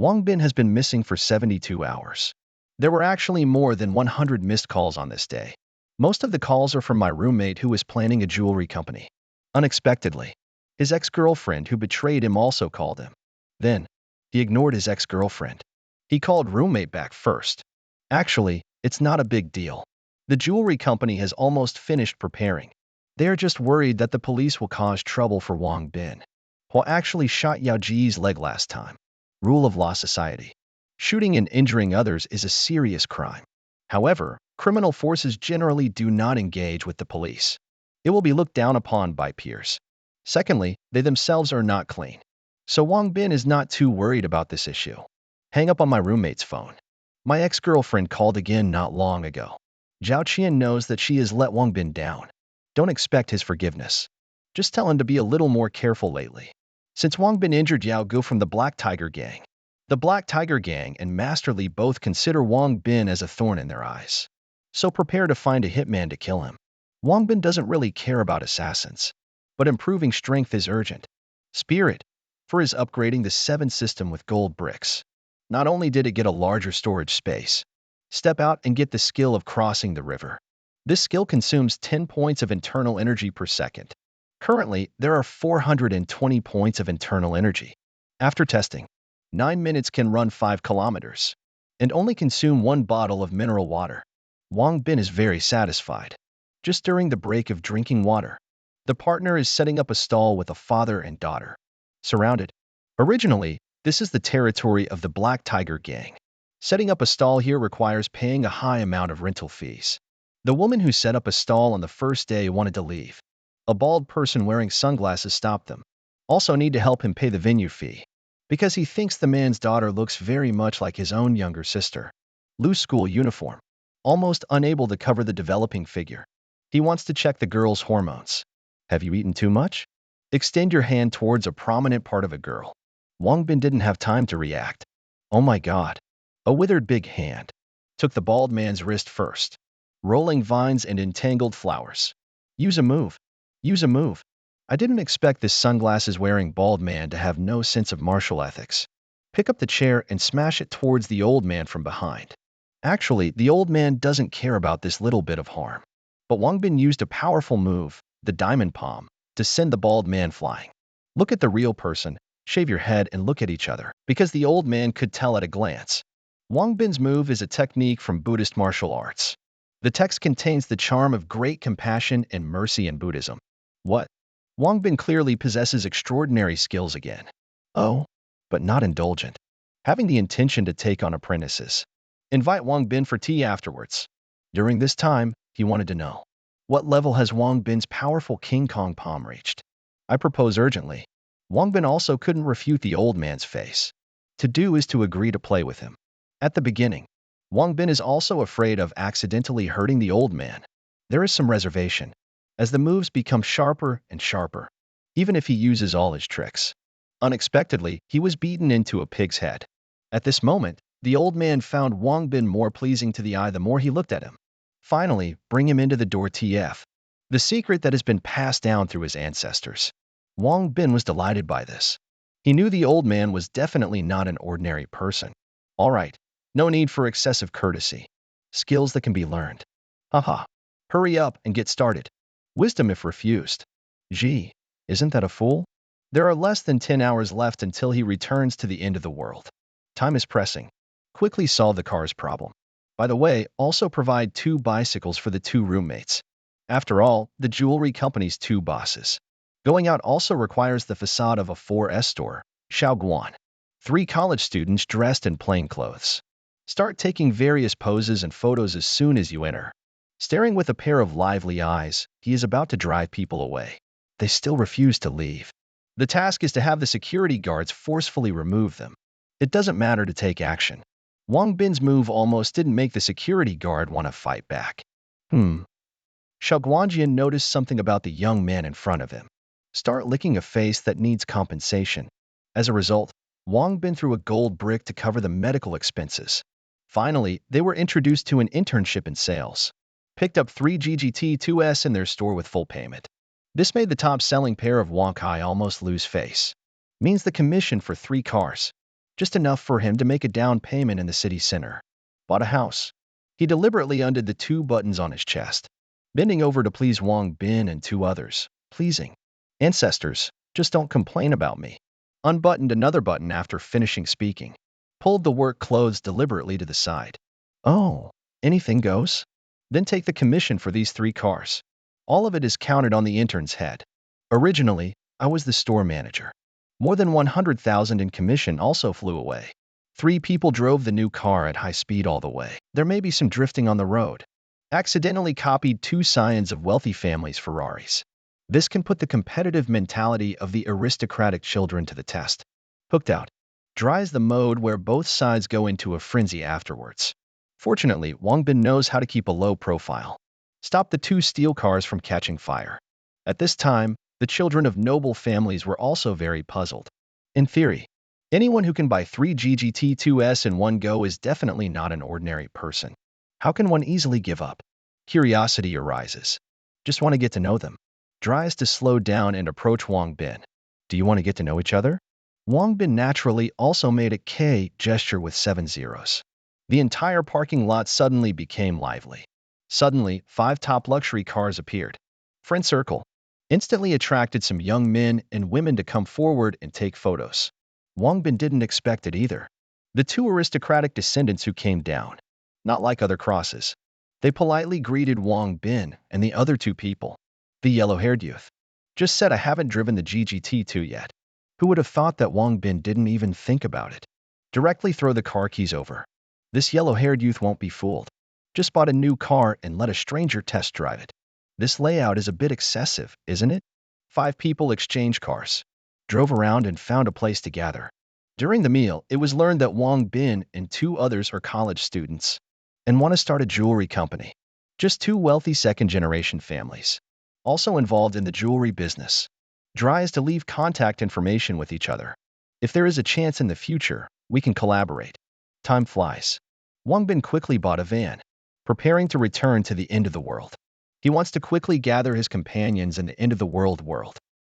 Wong Bin has been missing for 72 hours. There were actually more than 100 missed calls on this day. Most of the calls are from my roommate who is planning a jewelry company. Unexpectedly, his ex-girlfriend who betrayed him also called him. Then, he ignored his ex-girlfriend. He called roommate back first. Actually, it's not a big deal. The jewelry company has almost finished preparing. They are just worried that the police will cause trouble for Wong Bin, who actually shot Yao Ji's leg last time. Rule of law society. Shooting and injuring others is a serious crime. However, criminal forces generally do not engage with the police. It will be looked down upon by peers. Secondly, they themselves are not clean. So Wong Bin is not too worried about this issue. Hang up on my roommate's phone. My ex-girlfriend called again not long ago. Zhao Qian knows that she has let Wong Bin down. Don't expect his forgiveness. Just tell him to be a little more careful lately. Since Wong Bin injured Yao Gu from the Black Tiger Gang, the Black Tiger Gang and Master Li both consider Wong Bin as a thorn in their eyes. So prepare to find a hitman to kill him. Wong Bin doesn't really care about assassins, but improving strength is urgent. Spirit, for his upgrading the 7 system with gold bricks. Not only did it get a larger storage space, step out and get the skill of crossing the river. This skill consumes 10 points of internal energy per second. Currently, there are 420 points of internal energy. After testing, 9 minutes can run 5 kilometers and only consume 1 bottle of mineral water. Wong Bin is very satisfied. Just during the break of drinking water, the partner is setting up a stall with a father and daughter. Surrounded. Originally, this is the territory of the Black Tiger Gang. Setting up a stall here requires paying a high amount of rental fees. The woman who set up a stall on the first day wanted to leave. A bald person wearing sunglasses stopped them. Also need to help him pay the venue fee, because he thinks the man's daughter looks very much like his own younger sister. Loose school uniform. Almost unable to cover the developing figure. He wants to check the girl's hormones. Have you eaten too much? Extend your hand towards a prominent part of a girl. Wong Bin didn't have time to react. Oh my god. A withered big hand. Took the bald man's wrist first. Rolling vines and entangled flowers. Use a move. Use a move. I didn't expect this sunglasses-wearing bald man to have no sense of martial ethics. Pick up the chair and smash it towards the old man from behind. Actually, the old man doesn't care about this little bit of harm. But Wong Bin used a powerful move, the diamond palm, to send the bald man flying. Look at the real person, shave your head and look at each other, because the old man could tell at a glance. Wong Bin's move is a technique from Buddhist martial arts. The text contains the charm of great compassion and mercy in Buddhism. What? Wong Bin clearly possesses extraordinary skills again. Oh, but not indulgent. Having the intention to take on apprentices. Invite Wong Bin for tea afterwards. During this time, he wanted to know, what level has Wong Bin's powerful King Kong palm reached? I propose urgently. Wong Bin also couldn't refute the old man's face. To do is to agree to play with him. At the beginning, Wong Bin is also afraid of accidentally hurting the old man. There is some reservation, as the moves become sharper and sharper, even if he uses all his tricks. Unexpectedly, he was beaten into a pig's head. At this moment, the old man found Wong Bin more pleasing to the eye the more he looked at him. Finally, bring him into the door TF. The secret that has been passed down through his ancestors. Wong Bin was delighted by this. He knew the old man was definitely not an ordinary person. All right, no need for excessive courtesy. Skills that can be learned. Haha. Hurry up and get started. Wisdom if refused. Gee, isn't that a fool? There are less than 10 hours left until he returns to the end of the world. Time is pressing. Quickly solve the car's problem. By the way, also provide 2 bicycles for the 2 roommates. After all, the jewelry company's 2 bosses. Going out also requires the facade of a 4S store, Shaoguan. 3 college students dressed in plain clothes. Start taking various poses and photos as soon as you enter. Staring with a pair of lively eyes, he is about to drive people away. They still refuse to leave. The task is to have the security guards forcefully remove them. It doesn't matter to take action. Wong Bin's move almost didn't make the security guard want to fight back. Shao Guangjian noticed something about the young man in front of him. Start licking a face that needs compensation. As a result, Wong Bin threw a gold brick to cover the medical expenses. Finally, they were introduced to an internship in sales. Picked up 3 GGT2S in their store with full payment. This made the top-selling pair of Wong Kai almost lose face. Means the commission for 3 cars. just enough for him to make a down payment in the city center. Bought a house. He deliberately undid the 2 buttons on his chest, bending over to please Wong Bin and 2 others, pleasing. Ancestors, just don't complain about me. Unbuttoned another button after finishing speaking. Pulled the work clothes deliberately to the side. Oh, anything goes? Then take the commission for these 3 cars. All of it is counted on the intern's head. Originally, I was the store manager. More than 100,000 in commission also flew away. 3 people drove the new car at high speed all the way. There may be some drifting on the road. Accidentally copied 2 scions of wealthy families' Ferraris. This can put the competitive mentality of the aristocratic children to the test. Hooked out. Dry is the mode where both sides go into a frenzy afterwards. Fortunately, Wong Bin knows how to keep a low profile. Stop the 2 steel cars from catching fire. At this time, the children of noble families were also very puzzled. In theory, anyone who can buy 3 GGT2S in one go is definitely not an ordinary person. How can one easily give up? Curiosity arises. Just want to get to know them. Tries to slow down and approach Wong Bin. Do you want to get to know each other? Wong Bin naturally also made a K gesture with 7 zeros. The entire parking lot suddenly became lively. Suddenly, 5 top luxury cars appeared. Friend circle. Instantly attracted some young men and women to come forward and take photos. Wong Bin didn't expect it either. The 2 aristocratic descendants who came down. Not like other crosses. They politely greeted Wong Bin and the other 2 people. The yellow-haired youth. Just said I haven't driven the GGT2 yet. Who would have thought that Wong Bin didn't even think about it? Directly throw the car keys over. This yellow-haired youth won't be fooled. Just bought a new car and let a stranger test drive it. This layout is a bit excessive, isn't it? 5 people exchanged cars. Drove around and found a place to gather. During the meal, it was learned that Wong Bin and 2 others are college students and want to start a jewelry company. Just 2 wealthy second-generation families. Also involved in the jewelry business. Dry is to leave contact information with each other. If there is a chance in the future, we can collaborate. Time flies. Wong Bin quickly bought a van, preparing to return to the end of the world. He wants to quickly gather his companions in the end of the world.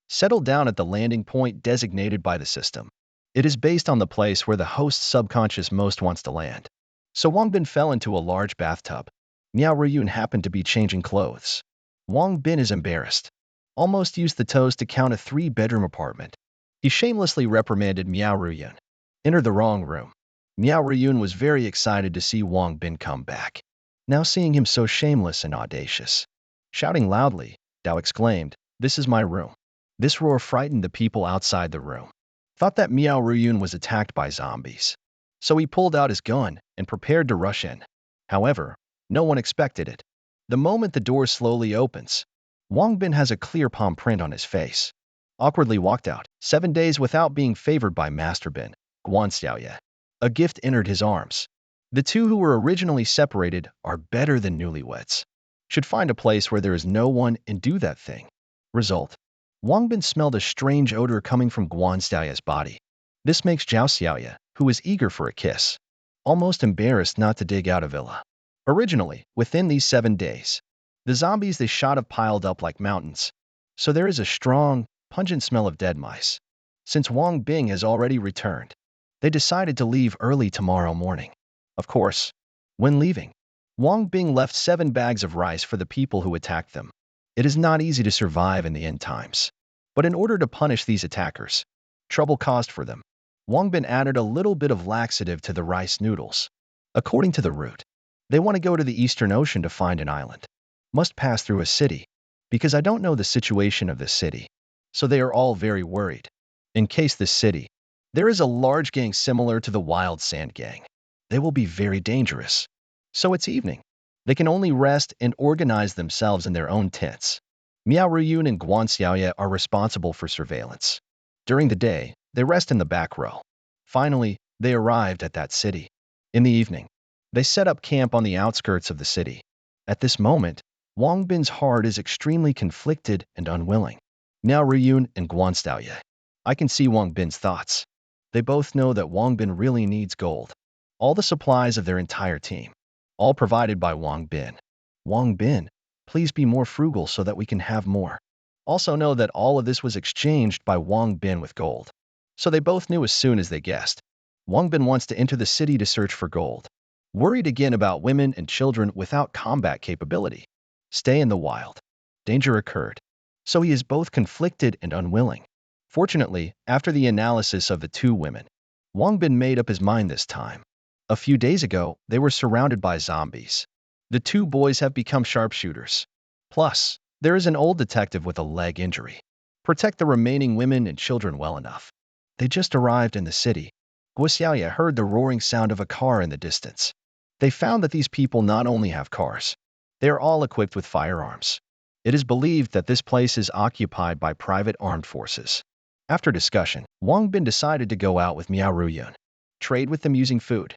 Settle down at the landing point designated by the system. It is based on the place where the host's subconscious most wants to land. So Wong Bin fell into a large bathtub. Miao Ruyun happened to be changing clothes. Wong Bin is embarrassed. Almost used the toes to count a 3-bedroom apartment. He shamelessly reprimanded Miao Ruyun. Enter the wrong room. Miao Ruyun was very excited to see Wong Bin come back. Now seeing him so shameless and audacious. Shouting loudly, Dao exclaimed, "This is my room." This roar frightened the people outside the room. Thought that Miao Ruyun was attacked by zombies. So he pulled out his gun and prepared to rush in. However, no one expected it. The moment the door slowly opens, Wong Bin has a clear palm print on his face. Awkwardly walked out, 7 days without being favored by Master Bin, Guan Xiaoye. A gift entered his arms. The 2 who were originally separated are better than newlyweds. Should find a place where there is no one and do that thing. Result. Wong Bin smelled a strange odor coming from Guan Xiaoye's body. This makes Zhao Xiaoye, who is eager for a kiss, almost embarrassed not to dig out a villa. Originally, within these 7 days, the zombies they shot have piled up like mountains. So there is a strong, pungent smell of dead mice. Since Wong Bin has already returned, they decided to leave early tomorrow morning. Of course, when leaving, Wong Bin left 7 bags of rice for the people who attacked them. It is not easy to survive in the end times. But in order to punish these attackers, trouble caused for them, Wong Bin added a little bit of laxative to the rice noodles. According to the route, they want to go to the Eastern Ocean to find an island. Must pass through a city, because I don't know the situation of this city. So they are all very worried. In case this city, there is a large gang similar to the Wild Sand Gang. They will be very dangerous. So it's evening. They can only rest and organize themselves in their own tents. Miao Ruyun and Guan Xiaoye are responsible for surveillance. During the day, they rest in the back row. Finally, they arrived at that city. In the evening, they set up camp on the outskirts of the city. At this moment, Wong Bin's heart is extremely conflicted and unwilling. Miao Ruyun and Guan Xiaoye. I can see Wong Bin's thoughts. They both know that Wong Bin really needs gold. All the supplies of their entire team. All provided by Wong Bin. Wong Bin, please be more frugal so that we can have more. Also know that all of this was exchanged by Wong Bin with gold. So they both knew as soon as they guessed. Wong Bin wants to enter the city to search for gold. Worried again about women and children without combat capability. Stay in the wild. Danger occurred. So he is both conflicted and unwilling. Fortunately, after the analysis of the two women, Wong Bin made up his mind this time. A few days ago, they were surrounded by zombies. The two boys have become sharpshooters. Plus, there is an old detective with a leg injury. Protect the remaining women and children well enough. They just arrived in the city. Guo heard the roaring sound of a car in the distance. They found that these people not only have cars, they are all equipped with firearms. It is believed that this place is occupied by private armed forces. After discussion, Wang Bin decided to go out with Miao Ruyun. Trade with them using food.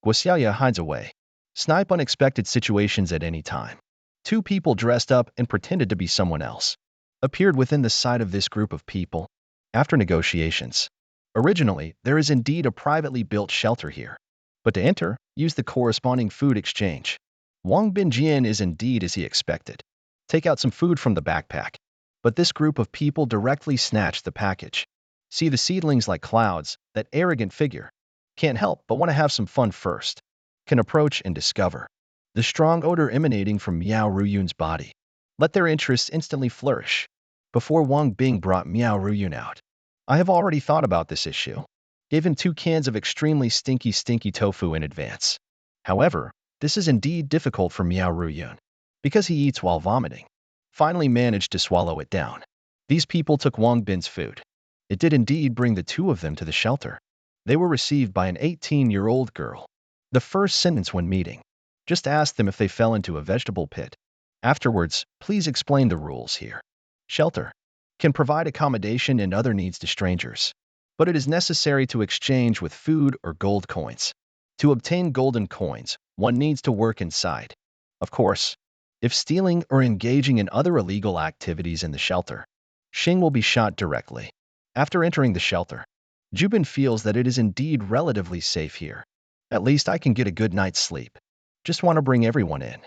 Guo hides away. Snipe unexpected situations at any time. Two people dressed up and pretended to be someone else appeared within the sight of this group of people. After negotiations, originally, there is indeed a privately built shelter here. But to enter, use the corresponding food exchange. Wang Bin Jian is indeed as he expected. Take out some food from the backpack. But this group of people directly snatched the package. See the seedlings like clouds, that arrogant figure. Can't help but want to have some fun first. Can approach and discover the strong odor emanating from Miao Ruyun's body. Let their interests instantly flourish. Before Wang Bing brought Miao Ruyun out, I have already thought about this issue. Gave him 2 cans of extremely stinky tofu in advance. However, this is indeed difficult for Miao Ruyun, because he eats while vomiting. Finally managed to swallow it down. These people took Wang Bin's food. It did indeed bring the two of them to the shelter. They were received by an 18-year-old girl. The first sentence when meeting. Just ask them if they fell into a vegetable pit. Afterwards, please explain the rules here. Shelter can provide accommodation and other needs to strangers, but it is necessary to exchange with food or gold coins. To obtain golden coins, one needs to work inside. Of course, if stealing or engaging in other illegal activities in the shelter, Xing will be shot directly. After entering the shelter, Jubin feels that it is indeed relatively safe here. At least I can get a good night's sleep. Just want to bring everyone in.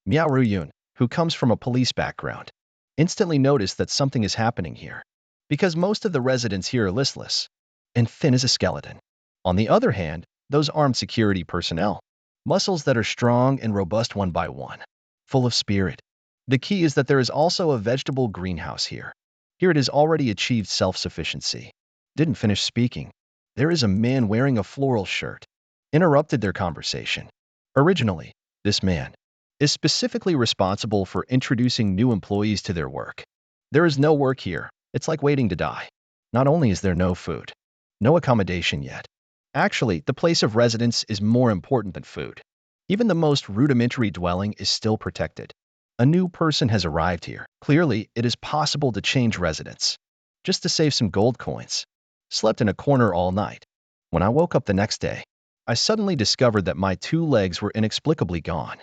Miao Ruyun, who comes from a police background, instantly noticed that something is happening here, because most of the residents here are listless and thin as a skeleton. On the other hand, those armed security personnel, muscles that are strong and robust one by one, full of spirit. The key is that there is also a vegetable greenhouse here. Here it has already achieved self-sufficiency. Didn't finish speaking. There is a man wearing a floral shirt. Interrupted their conversation. Originally, this man is specifically responsible for introducing new employees to their work. There is no work here. It's like waiting to die. Not only is there no food, no accommodation yet. Actually, the place of residence is more important than food. Even the most rudimentary dwelling is still protected. A new person has arrived here. Clearly, it is possible to change residence. Just to save some gold coins. Slept in a corner all night. When I woke up the next day, I suddenly discovered that my 2 legs were inexplicably gone.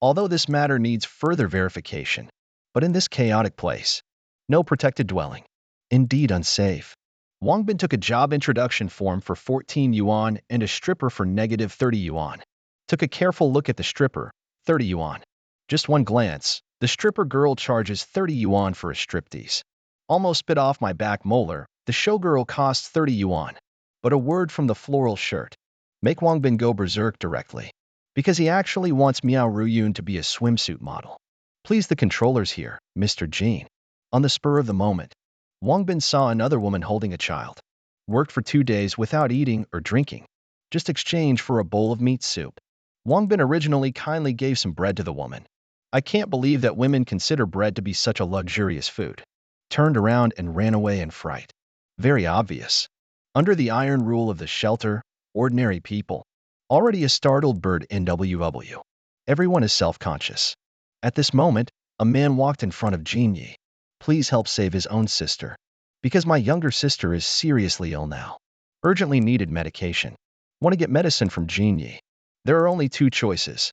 Although this matter needs further verification, but in this chaotic place, no protected dwelling. Indeed unsafe. Wang Bin took a job introduction form for 14 yuan and a stripper for -30 yuan. Took a careful look at the stripper, 30 yuan. Just one glance, the stripper girl charges 30 yuan for a striptease. Almost spit off my back molar, the showgirl costs 30 yuan. But a word from the floral shirt. Make Wang Bin go berserk directly. Because he actually wants Miao Ruyun to be a swimsuit model. Please the controllers here, Mr. Jean. On the spur of the moment, Wang Bin saw another woman holding a child. Worked for 2 days without eating or drinking. Just exchange for a bowl of meat soup. Wang Bin originally kindly gave some bread to the woman. I can't believe that women consider bread to be such a luxurious food. Turned around and ran away in fright. Very obvious. Under the iron rule of the shelter, ordinary people. Already a startled bird NWW. Everyone is self-conscious. At this moment, a man walked in front of Jean Yi. Please help save his own sister. Because my younger sister is seriously ill now. Urgently needed medication. Want to get medicine from Jean Yi. There are only 2 choices.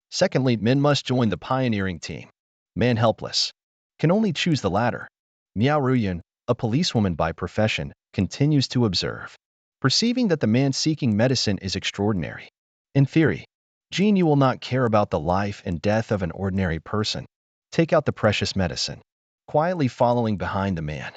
Secondly, men must join the pioneering team. Man helpless. Can only choose the latter. Miao Ruyun, a policewoman by profession, continues to observe. Perceiving that the man seeking medicine is extraordinary. In theory, Jean Yu will not care about the life and death of an ordinary person. Take out the precious medicine. Quietly following behind the man.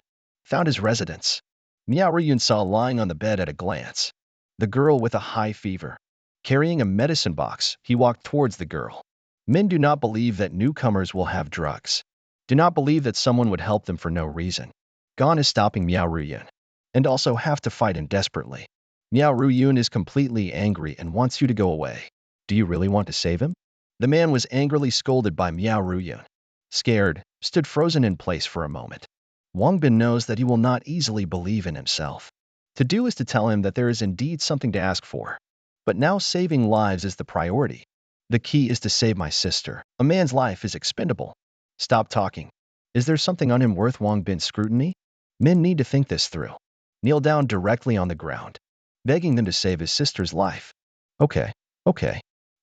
Found his residence. Miao Ruyun saw lying on the bed at a glance. The girl with a high fever. Carrying a medicine box, he walked towards the girl. Men do not believe that newcomers will have drugs. Do not believe that someone would help them for no reason. Gon is stopping Miao Ruyun. And also have to fight him desperately. Miao Ruyun is completely angry and wants you to go away. Do you really want to save him? The man was angrily scolded by Miao Ruyun. Scared, stood frozen in place for a moment. Wong Bin knows that he will not easily believe in himself. To do is to tell him that there is indeed something to ask for. But now saving lives is the priority. The key is to save my sister. A man's life is expendable. Stop talking. Is there something on him worth Wong Bin's scrutiny? Men need to think this through. Kneel down directly on the ground, begging them to save his sister's life. Okay.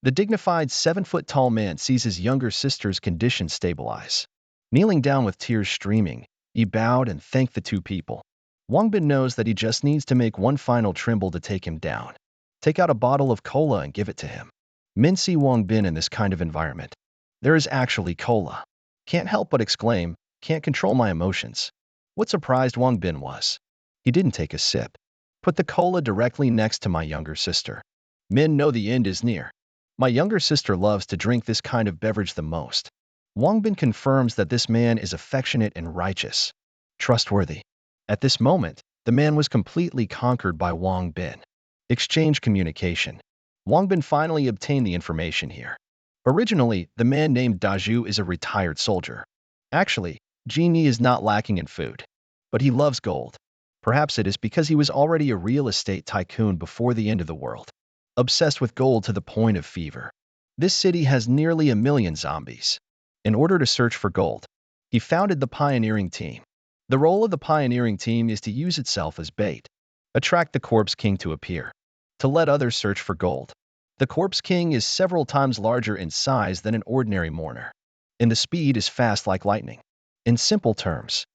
The dignified 7-foot-tall man sees his younger sister's condition stabilize. Kneeling down with tears streaming, he bowed and thanked the two people. Wong Bin knows that he just needs to make one final tremble to take him down. Take out a bottle of cola and give it to him. Men see Wong Bin in this kind of environment. There is actually cola. Can't help but exclaim, can't control my emotions. What surprised Wong Bin was. He didn't take a sip. Put the cola directly next to my younger sister. Men know the end is near. My younger sister loves to drink this kind of beverage the most. Wong Bin confirms that this man is affectionate and righteous. Trustworthy. At this moment, the man was completely conquered by Wong Bin. Exchange communication. Wong Bin finally obtained the information here. Originally, the man named Daju is a retired soldier. Actually, Genie is not lacking in food. But he loves gold. Perhaps it is because he was already a real estate tycoon before the end of the world. Obsessed with gold to the point of fever. This city has nearly 1 million zombies. In order to search for gold, he founded the pioneering team. The role of the pioneering team is to use itself as bait. Attract the Corpse King to appear. To let others search for gold. The Corpse King is several times larger in size than an ordinary mourner. And the speed is fast like lightning. In simple terms,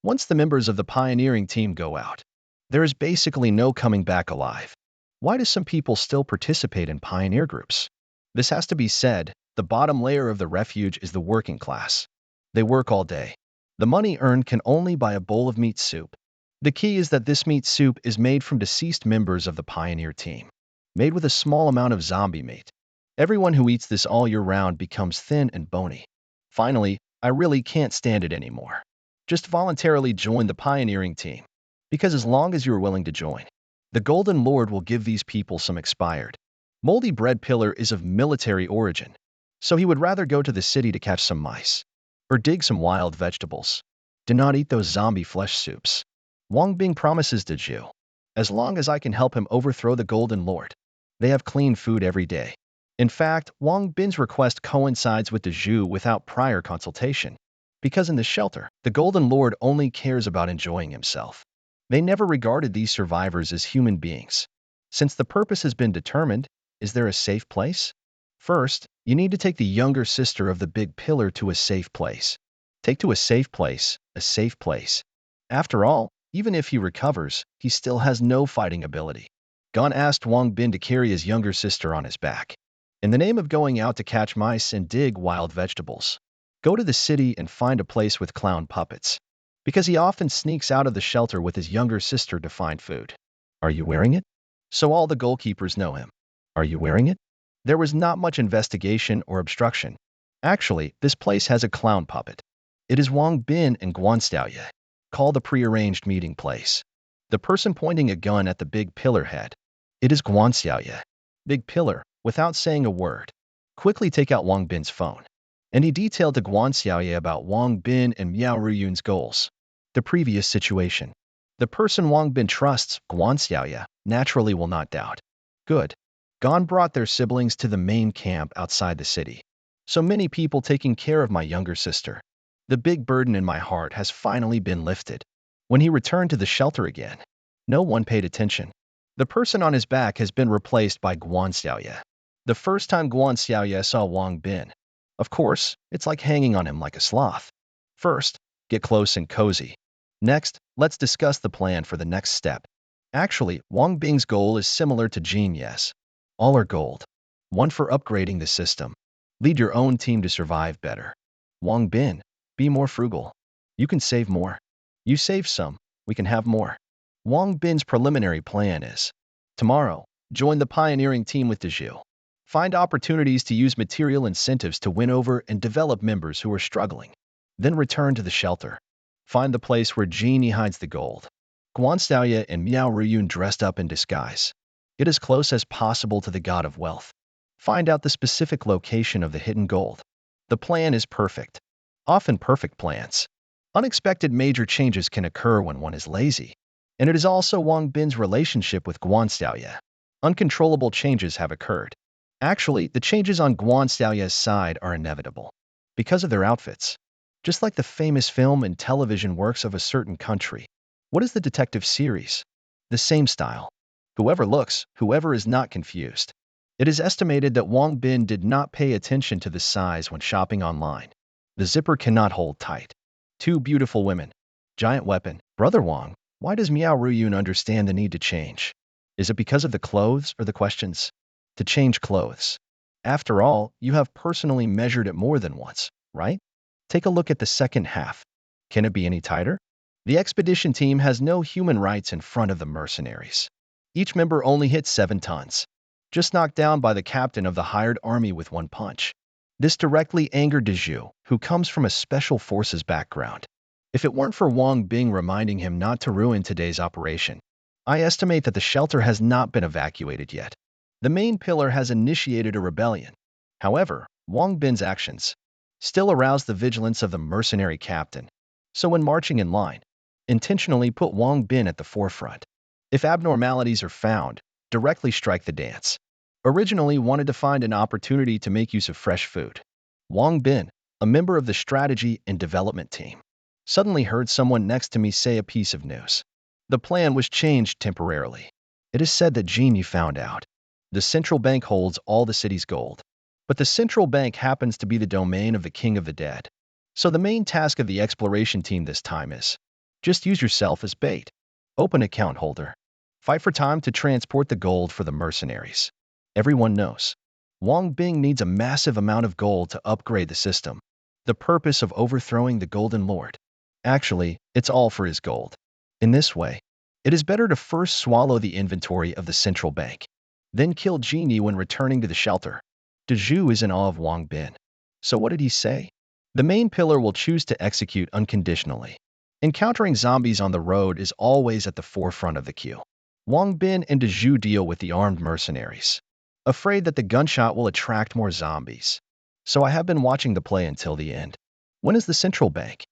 once the members of the pioneering team go out, there is basically no coming back alive. Why do some people still participate in pioneer groups? This has to be said, the bottom layer of the refuge is the working class. They work all day. The money earned can only buy a bowl of meat soup. The key is that this meat soup is made from deceased members of the pioneer team, made with a small amount of zombie meat. Everyone who eats this all year round becomes thin and bony. Finally, I really can't stand it anymore. Just voluntarily join the pioneering team. Because as long as you are willing to join, the Golden Lord will give these people some expired. Moldy bread pillar is of military origin, so he would rather go to the city to catch some mice. Or dig some wild vegetables. Do not eat those zombie flesh soups. Wong Bing promises Daju. As long as I can help him overthrow the Golden Lord. They have clean food every day. In fact, Wong Bin's request coincides with Daju without prior consultation. Because in the shelter, the Golden Lord only cares about enjoying himself. They never regarded these survivors as human beings. Since the purpose has been determined, is there a safe place? First, you need to take the younger sister of the big pillar to a safe place. Take to a safe place, a safe place. After all, even if he recovers, he still has no fighting ability. Gon asked Wong Bin to carry his younger sister on his back. In the name of going out to catch mice and dig wild vegetables. Go to the city and find a place with clown puppets. Because he often sneaks out of the shelter with his younger sister to find food. Are you wearing it? So all the goalkeepers know him. Are you wearing it? There was not much investigation or obstruction. Actually, this place has a clown puppet. It is Wong Bin and Guan Xiaoye. Call the prearranged meeting place. The person pointing a gun at the big pillar head. It is Guan Xiaoye. Big pillar, without saying a word. Quickly take out Wong Bin's phone. And he detailed to Guan Xiaoye about Wong Bin and Miao Ruyun's goals. The previous situation. The person Wong Bin trusts, Guan Xiaoye, naturally will not doubt. Good. Gon brought their siblings to the main camp outside the city. So many people taking care of my younger sister. The big burden in my heart has finally been lifted. When he returned to the shelter again, no one paid attention. The person on his back has been replaced by Guan Xiaoye. The first time Guan Xiaoye saw Wong Bin. Of course, it's like hanging on him like a sloth. First, get close and cozy. Next, let's discuss the plan for the next step. Actually, Wong Bing's goal is similar to Jin Yes. All are gold. One for upgrading the system. Lead your own team to survive better. Wong Bin, be more frugal. You can save more. You save some, We can have more. Wong Bin's preliminary plan is: tomorrow, join the pioneering team with Dezhu. Find opportunities to use material incentives to win over and develop members who are struggling. Then return to the shelter. Find the place where Genie hides the gold. Guan Xiaoye and Miao Ruyun dressed up in disguise. Get as close as possible to the god of wealth. Find out the specific location of the hidden gold. The plan is perfect. Often perfect plans. Unexpected major changes can occur when one is lazy. And it is also Wang Bin's relationship with Guan Xiaoye. Uncontrollable changes have occurred. Actually, the changes on Guan Xiaoye's side are inevitable. Because of their outfits. Just like the famous film and television works of a certain country. What is the detective series? The same style. Whoever looks, whoever is not confused. It is estimated that Wang Bin did not pay attention to the size when shopping online. The zipper cannot hold tight. Two beautiful women. Giant weapon. Brother Wang, why does Miao Ruyun understand the need to change? Is it because of the clothes or the questions? To change clothes. After all, you have personally measured it more than once, right? Take a look at the second half. Can it be any tighter? The expedition team has no human rights in front of the mercenaries. Each member only hits 7 tons. Just knocked down by the captain of the hired army with one punch. This directly angered Dezhu, who comes from a special forces background. If it weren't for Wang Bing reminding him not to ruin today's operation, I estimate that the shelter has not been evacuated yet. The main pillar has initiated a rebellion. However, Wang Bin's actions still aroused the vigilance of the mercenary captain. So when marching in line, intentionally put Wang Bin at the forefront. If abnormalities are found, directly strike the dance. Originally wanted to find an opportunity to make use of fresh food. Wang Bin, a member of the strategy and development team, suddenly heard someone next to me say a piece of news. The plan was changed temporarily. It is said that Genie found out. The central bank holds all the city's gold. But the central bank happens to be the domain of the king of the dead. So the main task of the exploration team this time is: just use yourself as bait. Open account holder. Fight for time to transport the gold for the mercenaries. Everyone knows. Wang Bing needs a massive amount of gold to upgrade the system. The purpose of overthrowing the Golden Lord. Actually, it's all for his gold. In this way, it is better to first swallow the inventory of the central bank. Then kill Genie when returning to the shelter. Dezhu is in awe of Wang Bin. So what did he say? The main pillar will choose to execute unconditionally. Encountering zombies on the road is always at the forefront of the queue. Wang Bin and Dezhu deal with the armed mercenaries, afraid that the gunshot will attract more zombies. So I have been watching the play until the end. When is the central bank?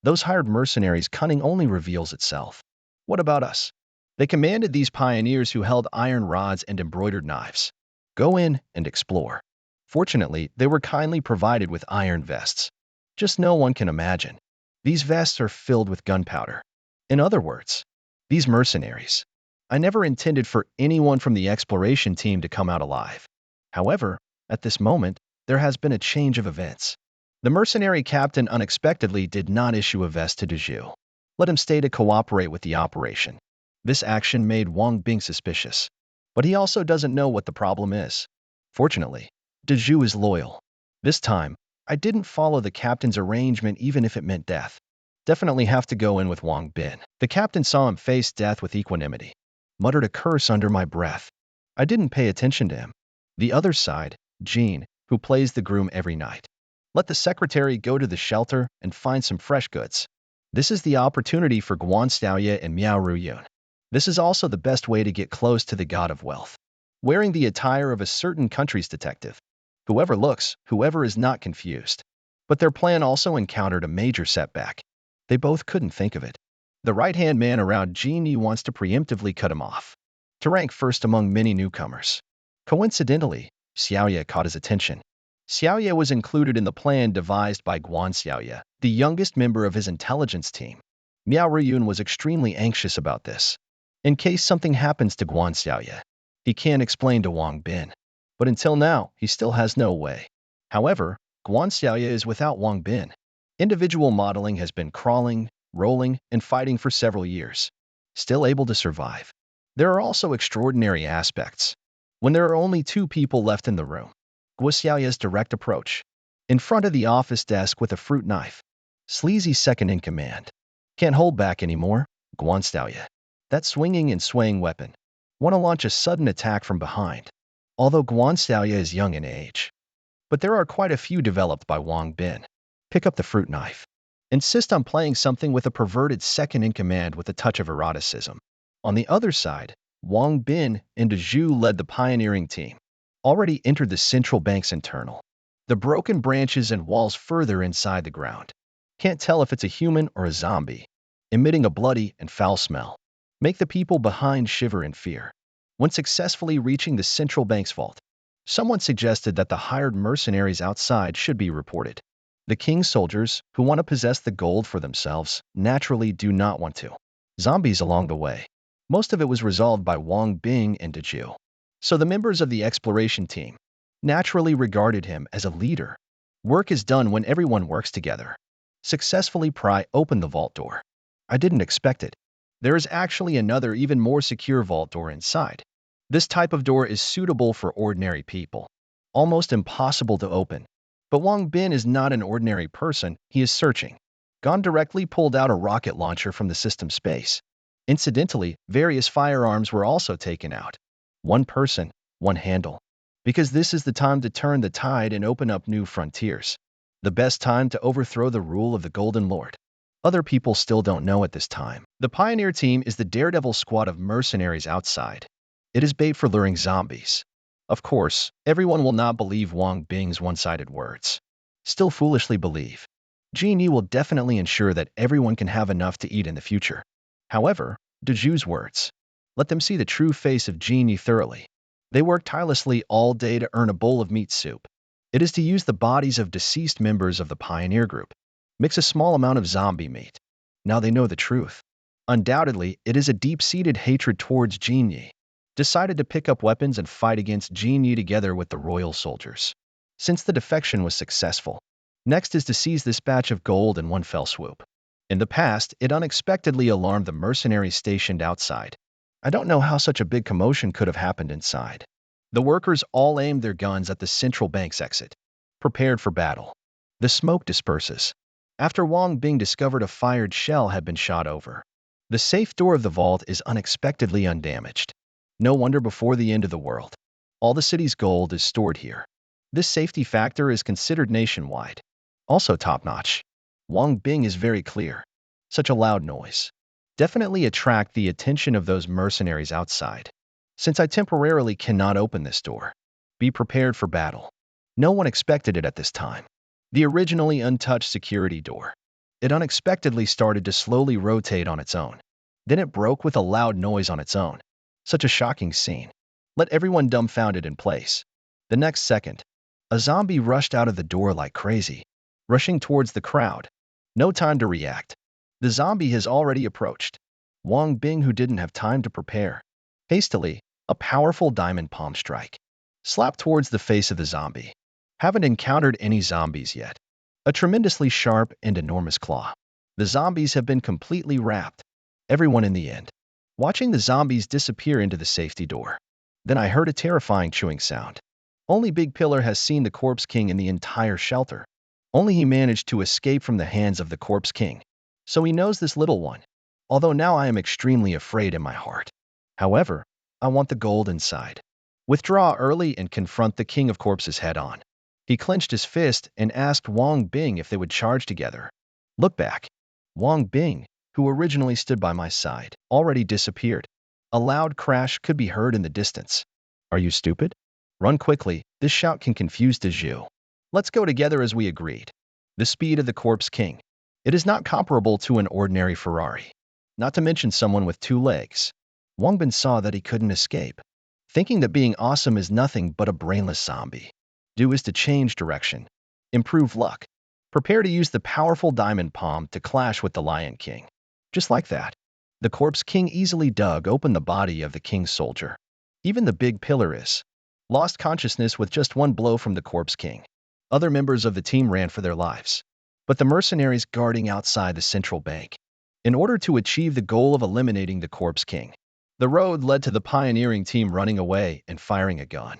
Those hired mercenaries' cunning only reveals itself. What about us? They commanded these pioneers who held iron rods and embroidered knives. Go in and explore. Fortunately, they were kindly provided with iron vests. Just no one can imagine. These vests are filled with gunpowder. In other words, these mercenaries. I never intended for anyone from the exploration team to come out alive. However, at this moment, there has been a change of events. The mercenary captain unexpectedly did not issue a vest to Dezhu. Let him stay to cooperate with the operation. This action made Wang Bing suspicious. But he also doesn't know what the problem is. Fortunately, Dezhu is loyal. This time, I didn't follow the captain's arrangement even if it meant death. Definitely have to go in with Wang Bin. The captain saw him face death with equanimity. Muttered a curse under my breath. I didn't pay attention to him. The other side, Jean, who plays the groom every night. Let the secretary go to the shelter and find some fresh goods. This is the opportunity for Guan Xiaoye and Miao Ruyun. This is also the best way to get close to the god of wealth. Wearing the attire of a certain country's detective. Whoever looks, whoever is not confused. But their plan also encountered a major setback. They both couldn't think of it. The right-hand man around Genie wants to preemptively cut him off. To rank first among many newcomers. Coincidentally, Xiaoye caught his attention. Xiaoye was included in the plan devised by Guan Xiaoye, the youngest member of his intelligence team. Miao Ruyun was extremely anxious about this. In case something happens to Guan Xiaoye, he can't explain to Wang Bin. But until now, he still has no way. However, Guan Xiaoye is without Wang Bin. Individual modeling has been crawling, rolling, and fighting for several years. Still able to survive. There are also extraordinary aspects. When there are only 2 people left in the room, Guan Xiaoye's direct approach. In front of the office desk with a fruit knife. Sleazy second in command. Can't hold back anymore, Guanstalya. That swinging and swaying weapon. Want to launch a sudden attack from behind. Although Guanstalya is young in age, but there are quite a few developed by Wong Bin. Pick up the fruit knife. Insist on playing something with a perverted second-in-command with a touch of eroticism. On the other side, Wong Bin and De Zhu led the pioneering team. Already entered the central bank's internal. The broken branches and walls further inside the ground. Can't tell if it's a human or a zombie, emitting a bloody and foul smell. Make the people behind shiver in fear. When successfully reaching the central bank's vault, someone suggested that the hired mercenaries outside should be reported. The king's soldiers, who want to possess the gold for themselves, naturally do not want to. Zombies along the way. Most of it was resolved by Wong Bing and De Zhu. So the members of the exploration team naturally regarded him as a leader. Work is done when everyone works together. Successfully pry open the vault door. I didn't expect it. There is actually another even more secure vault door inside. This type of door is suitable for ordinary people. Almost impossible to open. But Wong Bin is not an ordinary person, he is searching. Gon directly pulled out a rocket launcher from the system space. Incidentally, various firearms were also taken out. One person, one handle. Because this is the time to turn the tide and open up new frontiers. The best time to overthrow the rule of the Golden Lord. Other people still don't know at this time. The pioneer team is the daredevil squad of mercenaries outside. It is bait for luring zombies. Of course, everyone will not believe Wong Bing's one-sided words. Still foolishly believe. Genie will definitely ensure that everyone can have enough to eat in the future. However, De Zhu's words. Let them see the true face of Genie thoroughly. They work tirelessly all day to earn a bowl of meat soup. It is to use the bodies of deceased members of the pioneer group. Mix a small amount of zombie meat. Now they know the truth. Undoubtedly, it is a deep-seated hatred towards Genie. Decided to pick up weapons and fight against Genie together with the royal soldiers. Since the defection was successful, next is to seize this batch of gold in one fell swoop. In the past, it unexpectedly alarmed the mercenaries stationed outside. I don't know how such a big commotion could have happened inside. The workers all aimed their guns at the central bank's exit, prepared for battle. The smoke disperses. After Wong Bing discovered a fired shell had been shot over. The safe door of the vault is unexpectedly undamaged. No wonder before the end of the world. All the city's gold is stored here. This safety factor is considered nationwide. Also top-notch. Wong Bing is very clear. Such a loud noise. Definitely attract the attention of those mercenaries outside. Since I temporarily cannot open this door, be prepared for battle. No one expected it at this time. The originally untouched security door. It unexpectedly started to slowly rotate on its own. Then it broke with a loud noise on its own. Such a shocking scene. Let everyone dumbfounded in place. The next second, a zombie rushed out of the door like crazy, rushing towards the crowd. No time to react. The zombie has already approached. Wong Bing, who didn't have time to prepare. Hastily, a powerful diamond palm strike. Slapped towards the face of the zombie. Haven't encountered any zombies yet. A tremendously sharp and enormous claw. The zombies have been completely wrapped. Everyone in the end. Watching the zombies disappear into the safety door. Then I heard a terrifying chewing sound. Only Big Pillar has seen the Corpse King in the entire shelter. Only he managed to escape from the hands of the Corpse King. So he knows this little one. Although now I am extremely afraid in my heart. However, I want the gold inside. Withdraw early and confront the King of Corpses head-on. He clenched his fist and asked Wong Bing if they would charge together. Look back. Wong Bing, who originally stood by my side, already disappeared. A loud crash could be heard in the distance. Are you stupid? Run quickly, this shout can confuse De Zhu. Let's go together as we agreed. The speed of the Corpse King. It is not comparable to an ordinary Ferrari. Not to mention someone with 2 legs. Wong Bin saw that he couldn't escape. Thinking that being awesome is nothing but a brainless zombie. Do is to change direction. Improve luck. Prepare to use the powerful diamond palm to clash with the Lion King. Just like that, the Corpse King easily dug open the body of the King's soldier. Even the Big Pillar is lost consciousness with just one blow from the Corpse King. Other members of the team ran for their lives. But the mercenaries guarding outside the central bank. In order to achieve the goal of eliminating the Corpse King, the road led to the pioneering team running away and firing a gun.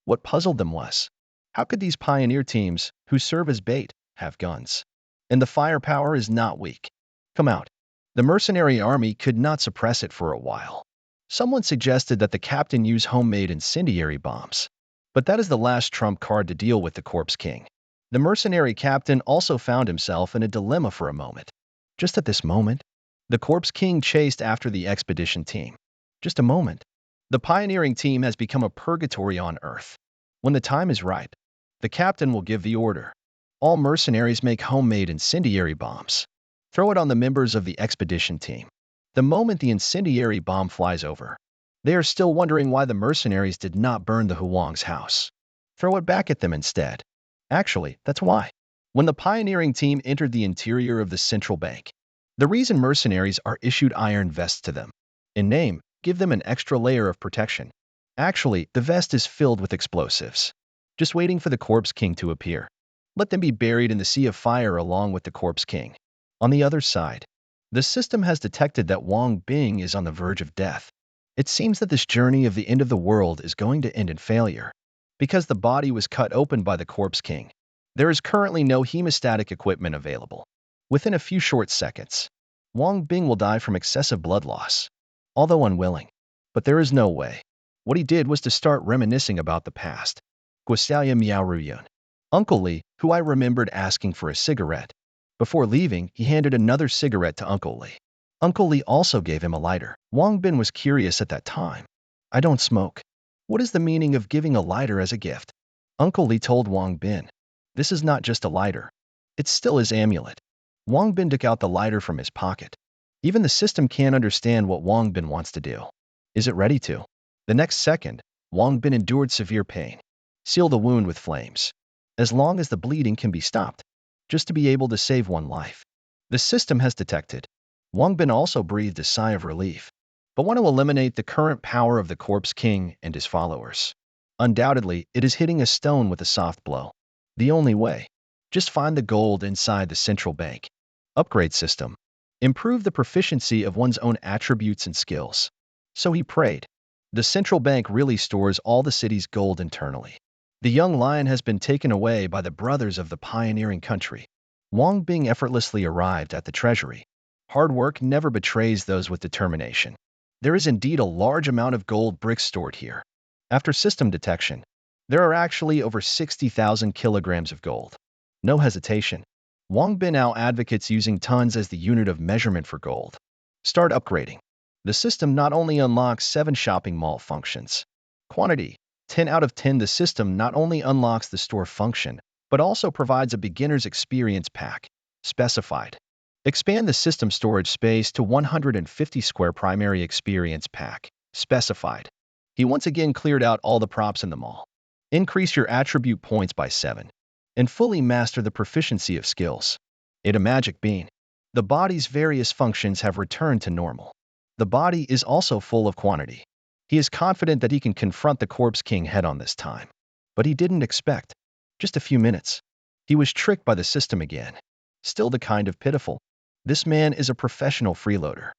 What puzzled them was, how could these pioneer teams, who serve as bait, have guns? And the firepower is not weak. Come out. The mercenary army could not suppress it for a while. Someone suggested that the captain use homemade incendiary bombs. But that is the last trump card to deal with the Corpse King. The mercenary captain also found himself in a dilemma for a moment. Just at this moment, the Corpse King chased after the expedition team. Just a moment. The pioneering team has become a purgatory on Earth. When the time is right, the captain will give the order. All mercenaries make homemade incendiary bombs. Throw it on the members of the expedition team. The moment the incendiary bomb flies over, they are still wondering why the mercenaries did not burn the Huang's house. Throw it back at them instead. Actually, that's why. When the pioneering team entered the interior of the central bank, the reason mercenaries are issued iron vests to them. In name, give them an extra layer of protection. Actually, the vest is filled with explosives, just waiting for the Corpse King to appear. Let them be buried in the sea of fire along with the Corpse King. On the other side, the system has detected that Wong Bing is on the verge of death. It seems that this journey of the end of the world is going to end in failure, because the body was cut open by the Corpse King. There is currently no hemostatic equipment available. Within a few short seconds, Wong Bing will die from excessive blood loss, although unwilling. But there is no way. What he did was to start reminiscing about the past. Guasalia Miao Ruyun. Uncle Lee, who I remembered asking for a cigarette. Before leaving, he handed another cigarette to Uncle Lee. Uncle Lee also gave him a lighter. Wong Bin was curious at that time. I don't smoke. What is the meaning of giving a lighter as a gift? Uncle Lee told Wong Bin. This is not just a lighter. It's still his amulet. Wong Bin took out the lighter from his pocket. Even the system can't understand what Wong Bin wants to do. Is it ready to? The next second, Wong Bin endured severe pain. Seal the wound with flames. As long as the bleeding can be stopped, just to be able to save one life. The system has detected. Wong Bin also breathed a sigh of relief, but want to eliminate the current power of the Corpse King and his followers. Undoubtedly, it is hitting a stone with a soft blow. The only way. Just find the gold inside the central bank. Upgrade system. Improve the proficiency of one's own attributes and skills. So he prayed. The central bank really stores all the city's gold internally. The young lion has been taken away by the brothers of the pioneering country. Wong Bing effortlessly arrived at the treasury. Hard work never betrays those with determination. There is indeed a large amount of gold bricks stored here. After system detection, there are actually over 60,000 kilograms of gold. No hesitation. Wong Bin now advocates using tons as the unit of measurement for gold. Start upgrading. The system not only unlocks 7 shopping mall functions. Quantity. 10 out of 10. The system not only unlocks the store function, but also provides a beginner's experience pack. Specified. Expand the system storage space to 150 square primary experience pack. Specified. He once again cleared out all the props in the mall. Increase your attribute points by 7. And fully master the proficiency of skills. Eat a magic bean. The body's various functions have returned to normal. The body is also full of quantity. He is confident that he can confront the Corpse King head-on this time. But he didn't expect. Just a few minutes. He was tricked by the system again. Still the kind of pitiful. This man is a professional freeloader.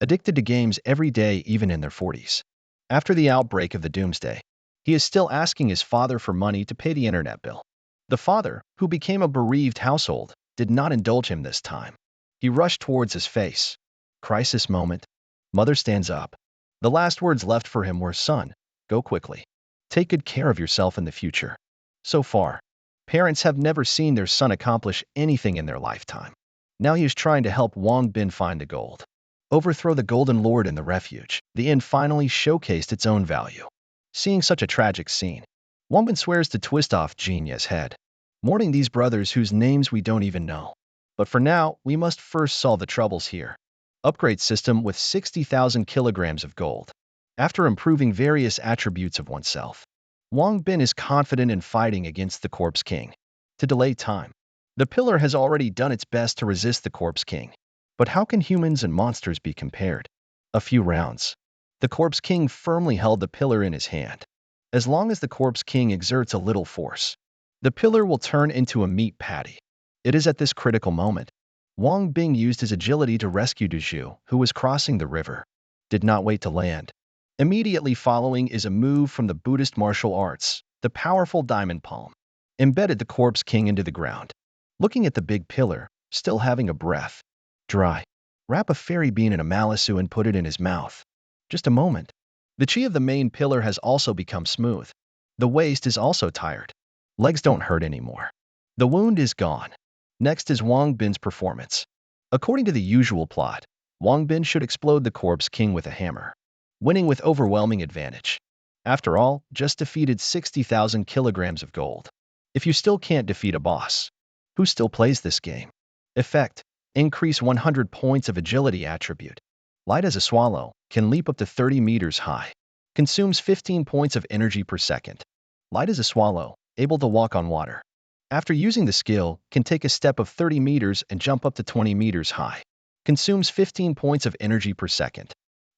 Addicted to games every day even in their 40s. After the outbreak of the doomsday, he is still asking his father for money to pay the internet bill. The father, who became a bereaved household, did not indulge him this time. He rushed towards his face. Crisis moment. Mother stands up. The last words left for him were, "Son, go quickly. Take good care of yourself in the future." So far, parents have never seen their son accomplish anything in their lifetime. Now he is trying to help Wong Bin find the gold. Overthrow the Golden Lord in the refuge. The inn finally showcased its own value. Seeing such a tragic scene, Wong Bin swears to twist off Jinya's head, mourning these brothers whose names we don't even know. But for now, we must first solve the troubles here. Upgrade system with 60,000 kilograms of gold. After improving various attributes of oneself, Wong Bin is confident in fighting against the Corpse King. To delay time, the pillar has already done its best to resist the Corpse King. But how can humans and monsters be compared? A few rounds. The Corpse King firmly held the pillar in his hand. As long as the Corpse King exerts a little force, the pillar will turn into a meat patty. It is at this critical moment. Wong Bing used his agility to rescue Duzhu, who was crossing the river. Did not wait to land. Immediately following is a move from the Buddhist martial arts, the powerful diamond palm. Embedded the Corpse King into the ground. Looking at the big pillar, still having a breath. Dry. Wrap a fairy bean in a malisu and put it in his mouth. Just a moment. The chi of the main pillar has also become smooth. The waist is also tired. Legs don't hurt anymore. The wound is gone. Next is Wong Bin's performance. According to the usual plot, Wong Bin should explode the Corpse King with a hammer, winning with overwhelming advantage. After all, just defeated 60,000 kilograms of gold. If you still can't defeat a boss, who still plays this game? Effect: increase 100 points of agility attribute. Light as a swallow, can leap up to 30 meters high. Consumes 15 points of energy per second. Light as a swallow, able to walk on water. After using the skill, can take a step of 30 meters and jump up to 20 meters high. Consumes 15 points of energy per second.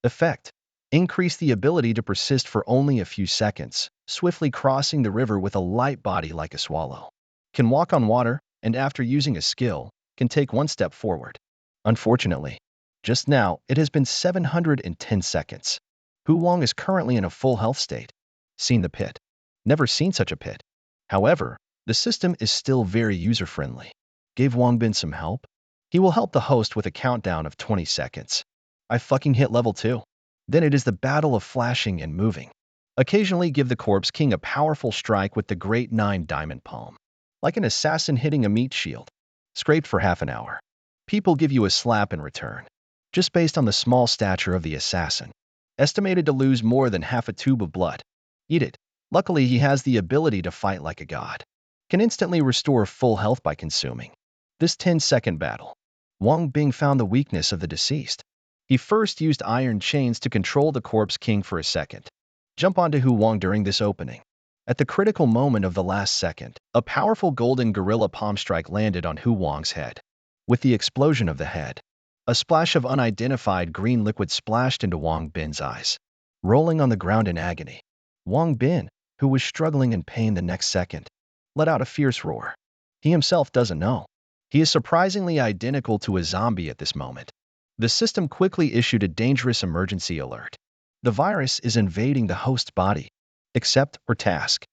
Effect: increase the ability to persist for only a few seconds, swiftly crossing the river with a light body like a swallow. Can walk on water, and after using a skill, can take one step forward. Unfortunately, just now, it has been 710 seconds. Hu Wong is currently in a full health state. Seen the pit. Never seen such a pit. However, the system is still very user-friendly. Gave Wong Bin some help? He will help the host with a countdown of 20 seconds. I fucking hit level 2. Then it is the battle of flashing and moving. Occasionally give the Corpse King a powerful strike with the Great Nine Diamond Palm. Like an assassin hitting a meat shield. Scraped for half an hour. People give you a slap in return. Just based on the small stature of the assassin. Estimated to lose more than half a tube of blood. Eat it. Luckily, he has the ability to fight like a god. Can instantly restore full health by consuming. This 10-second battle. Wong Bin found the weakness of the deceased. He first used iron chains to control the Corpse King for a second. Jump onto Hu Wong during this opening. At the critical moment of the last second, a powerful golden gorilla palm strike landed on Hu Wong's head. With the explosion of the head, a splash of unidentified green liquid splashed into Wong Bin's eyes. Rolling on the ground in agony, Wong Bin, who was struggling in pain the next second, let out a fierce roar. He himself doesn't know. He is surprisingly identical to a zombie at this moment. The system quickly issued a dangerous emergency alert. The virus is invading the host's body. Accept or task.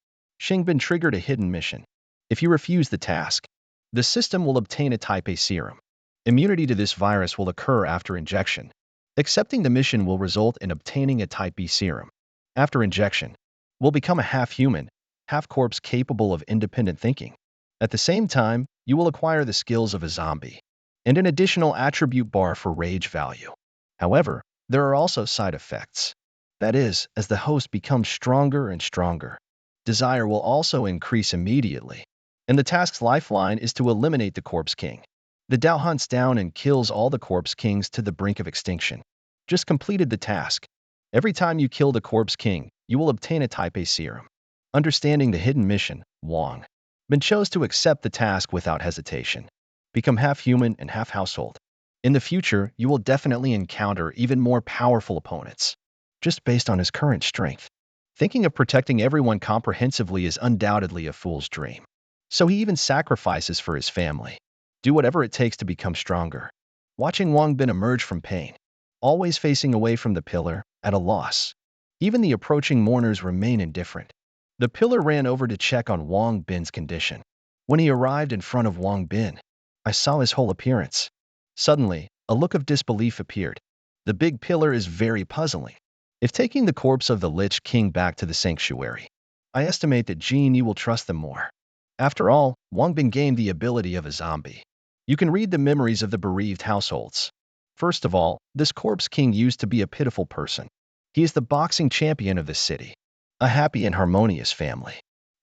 Shingbin triggered a hidden mission. If you refuse the task, the system will obtain a Type A serum. Immunity to this virus will occur after injection. Accepting the mission will result in obtaining a Type B serum. After injection, will become a half-human, half-corpse capable of independent thinking. At the same time, you will acquire the skills of a zombie and an additional attribute bar for rage value. However, there are also side effects. That is, as the host becomes stronger and stronger, desire will also increase immediately. And the task's lifeline is to eliminate the Corpse King. The Dao hunts down and kills all the Corpse Kings to the brink of extinction. Just completed the task. Every time you kill the Corpse King, you will obtain a Type A serum. Understanding the hidden mission, Wong Bin chose to accept the task without hesitation. Become half-human and half-household. In the future, you will definitely encounter even more powerful opponents. Just based on his current strength. Thinking of protecting everyone comprehensively is undoubtedly a fool's dream. So he even sacrifices for his family. Do whatever it takes to become stronger. Watching Wong Bin emerge from pain. Always facing away from the pillar, at a loss. Even the approaching mourners remain indifferent. The pillar ran over to check on Wong Bin's condition. When he arrived in front of Wong Bin, I saw his whole appearance. Suddenly, a look of disbelief appeared. The big pillar is very puzzling. If taking the corpse of the Lich King back to the sanctuary, I estimate that Genie will trust them more. After all, Wong Bin gained the ability of a zombie. You can read the memories of the bereaved households. First of all, this Corpse King used to be a pitiful person. He is the boxing champion of the city. A happy and harmonious family.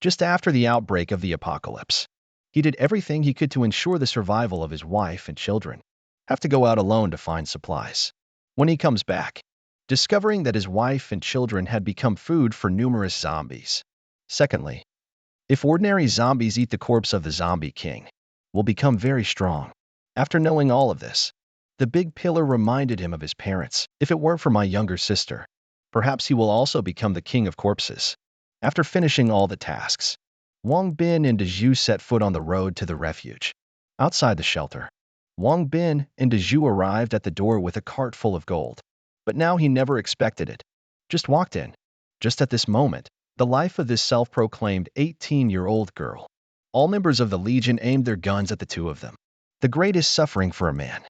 Just after the outbreak of the apocalypse, he did everything he could to ensure the survival of his wife and children. Have to go out alone to find supplies. When he comes back, discovering that his wife and children had become food for numerous zombies. Secondly, if ordinary zombies eat the corpse of the Zombie King, will become very strong. After knowing all of this, the big pillar reminded him of his parents. If it weren't for my younger sister, perhaps he will also become the king of corpses. After finishing all the tasks, Wong Bin and Dezhu set foot on the road to the refuge. Outside the shelter, Wong Bin and Dezhu arrived at the door with a cart full of gold. But now he never expected it. Just walked in. Just at this moment, the life of this self-proclaimed 18-year-old girl. All members of the Legion aimed their guns at the two of them. The greatest suffering for a man.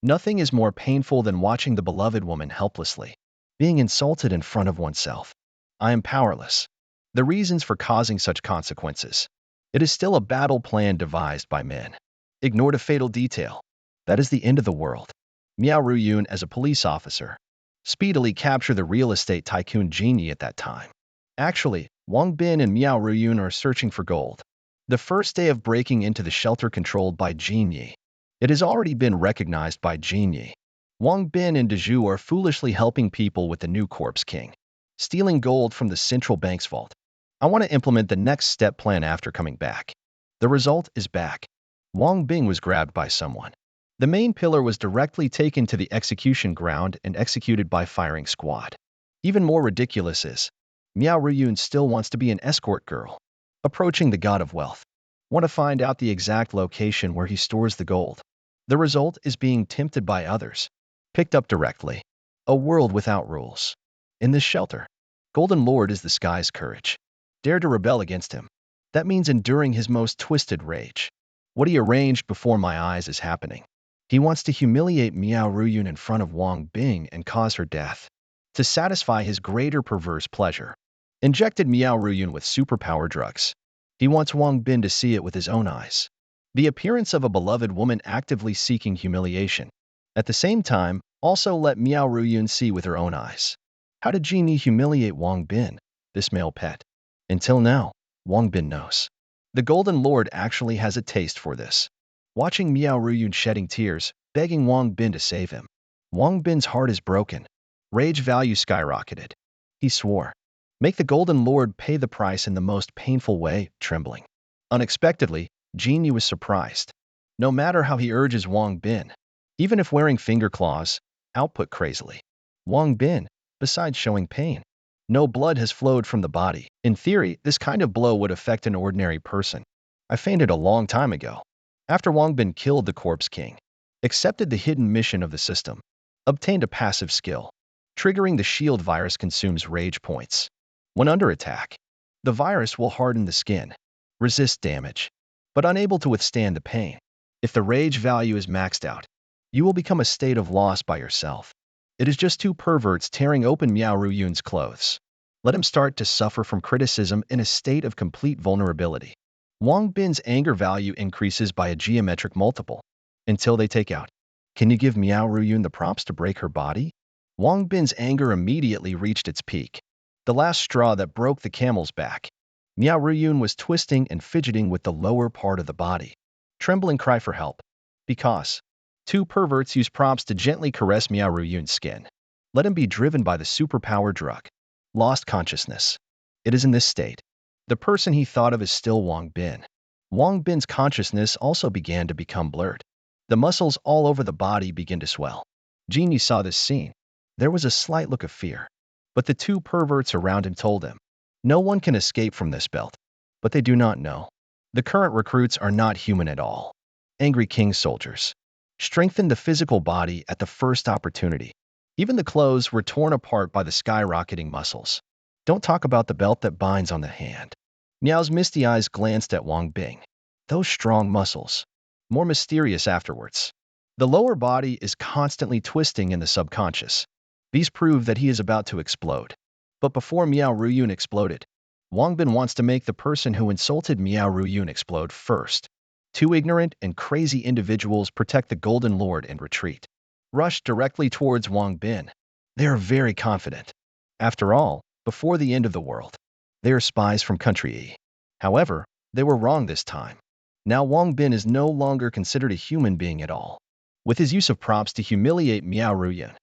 Nothing is more painful than watching the beloved woman helplessly being insulted in front of oneself. I am powerless. The reasons for causing such consequences. It is still a battle plan devised by men. Ignored a fatal detail. That is the end of the world. Miao Ruyun as a police officer. Speedily capture the real estate tycoon genie at that time. Actually, Wong Bin and Miao Ruyun are searching for gold. The first day of breaking into the shelter controlled by Genie. It has already been recognized by Genie. Wong Bin and Deju are foolishly helping people with the new Corpse King, stealing gold from the central bank's vault. I want to implement the next step plan after coming back. The result is back. Wong Bing was grabbed by someone. The main pillar was directly taken to the execution ground and executed by firing squad. Even more ridiculous is, Miao Ruyun still wants to be an escort girl. Approaching the god of wealth. Want to find out the exact location where he stores the gold. The result is being tempted by others. Picked up directly. A world without rules. In this shelter, Golden Lord is the sky's courage. Dare to rebel against him. That means enduring his most twisted rage. What he arranged before my eyes is happening. He wants to humiliate Miao Ruyun in front of Wong Bing and cause her death. To satisfy his greater perverse pleasure. Injected Miao Ruyun with superpower drugs. He wants Wong Bin to see it with his own eyes. The appearance of a beloved woman actively seeking humiliation. At the same time, also let Miao Ruyun see with her own eyes. How did Genie humiliate Wong Bin, this male pet? Until now, Wong Bin knows. The Golden Lord actually has a taste for this. Watching Miao Ruyun shedding tears, begging Wong Bin to save him. Wong Bin's heart is broken. Rage value skyrocketed. He swore. Make the Golden Lord pay the price in the most painful way, trembling. Unexpectedly, Genie was surprised. No matter how he urges Wong Bin, even if wearing finger claws, output crazily. Wong Bin, besides showing pain, no blood has flowed from the body. In theory, this kind of blow would affect an ordinary person. I fainted a long time ago. After Wong Bin killed the Corpse King, accepted the hidden mission of the system, obtained a passive skill. Triggering the shield virus consumes rage points. When under attack, the virus will harden the skin, resist damage, but unable to withstand the pain. If the rage value is maxed out, you will become a state of loss by yourself. It is just two perverts tearing open Miao Ruyun's clothes. Let him start to suffer from criticism in a state of complete vulnerability. Wong Bin's anger value increases by a geometric multiple, until they take out. Can you give Miao Ruyun the props to break her body? Wong Bin's anger immediately reached its peak. The last straw that broke the camel's back. Miao Ruyun was twisting and fidgeting with the lower part of the body. Trembling cry for help. Because two perverts use props to gently caress Miao Ruyun's skin. Let him be driven by the superpower drug. Lost consciousness. It is in this state. The person he thought of is still Wong Bin. Wong Bin's consciousness also began to become blurred. The muscles all over the body began to swell. Genie saw this scene. There was a slight look of fear. But the two perverts around him told him, no one can escape from this belt. But they do not know. The current recruits are not human at all. Angry king soldiers. Strengthen the physical body at the first opportunity. Even the clothes were torn apart by the skyrocketing muscles. Don't talk about the belt that binds on the hand. Miao's misty eyes glanced at Wong Bing. Those strong muscles. More mysterious afterwards. The lower body is constantly twisting in the subconscious. These prove that he is about to explode. But before Miao Ruyun exploded, Wong Bin wants to make the person who insulted Miao Ruyun explode first. Two ignorant and crazy individuals protect the Golden Lord and retreat. Rush directly towards Wong Bin. They are very confident. After all, before the end of the world, they are spies from country E. However, they were wrong this time. Now Wong Bin is no longer considered a human being at all. With his use of props to humiliate Miao Ruyun,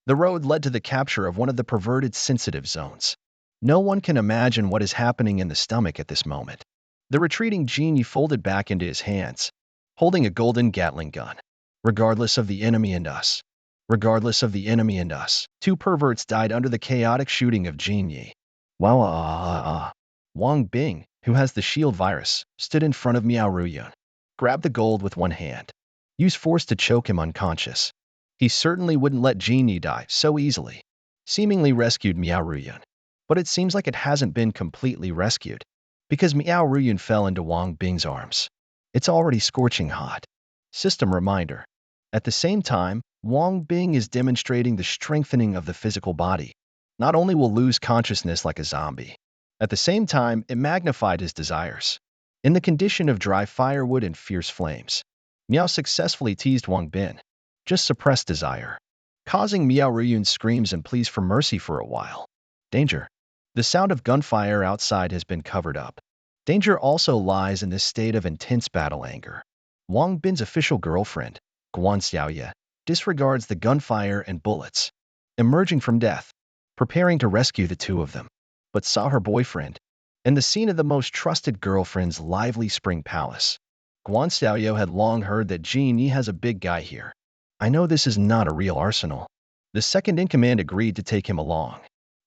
the road led to the capture of one of the perverted sensitive zones. No one can imagine what is happening in the stomach at this moment. The retreating genie folded back into his hands, holding a golden Gatling gun. Regardless of the enemy and us. Regardless of the enemy and us. Two perverts died under the chaotic shooting of Genie. Wow. Wong Bing, who has the shield virus, stood in front of Miao Ruyun. Grabbed the gold with one hand. Used force to choke him unconscious. He certainly wouldn't let Genie die so easily. Seemingly rescued Miao Ruyun. But it seems like it hasn't been completely rescued. Because Miao Ruyun fell into Wong Bing's arms. It's already scorching hot. System reminder. At the same time, Wong Bing is demonstrating the strengthening of the physical body. Not only will lose consciousness like a zombie, at the same time, it magnified his desires. In the condition of dry firewood and fierce flames, Miao successfully teased Wang Bin, just suppressed desire, causing Miao Ruyun's screams and pleas for mercy for a while. Danger. The sound of gunfire outside has been covered up. Danger also lies in this state of intense battle anger. Wang Bin's official girlfriend, Guan Xiaoye, disregards the gunfire and bullets, emerging from death, preparing to rescue the two of them, but saw her boyfriend in the scene of the most trusted girlfriend's lively spring palace. Guan Xiaoye had long heard that Jin Yi has a big guy here. I know this is not a real arsenal. The second-in-command agreed to take him along,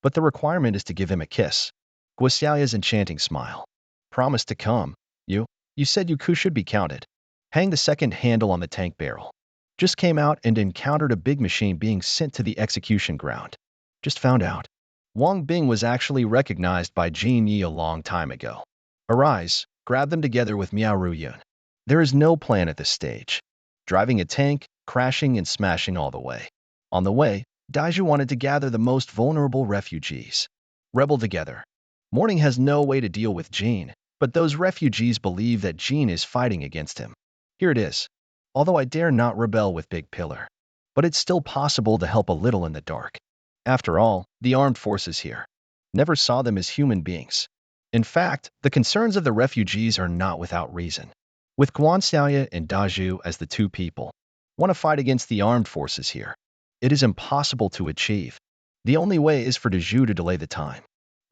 but the requirement is to give him a kiss. Guan Xiaoye's enchanting smile. Promise to come. You said you should be counted. Hang the second handle on the tank barrel. Just came out and encountered a big machine being sent to the execution ground. Just found out. Wang Bing was actually recognized by Jin Yi a long time ago. Arise, grab them together with Miao Ruyun. There is no plan at this stage. Driving a tank, crashing and smashing all the way. On the way, Daiju wanted to gather the most vulnerable refugees. Rebel together. Morning has no way to deal with Jin, but those refugees believe that Jin is fighting against him. Here it is. Although I dare not rebel with Big Pillar, but it's still possible to help a little in the dark. After all, the armed forces here never saw them as human beings. In fact, the concerns of the refugees are not without reason. With Guan Xiaoye and Daiju as the two people want to fight against the armed forces here, it is impossible to achieve. The only way is for Daiju to delay the time.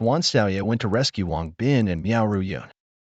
Guan Xiaoye went to rescue Wang Bin and Miao Ruyun.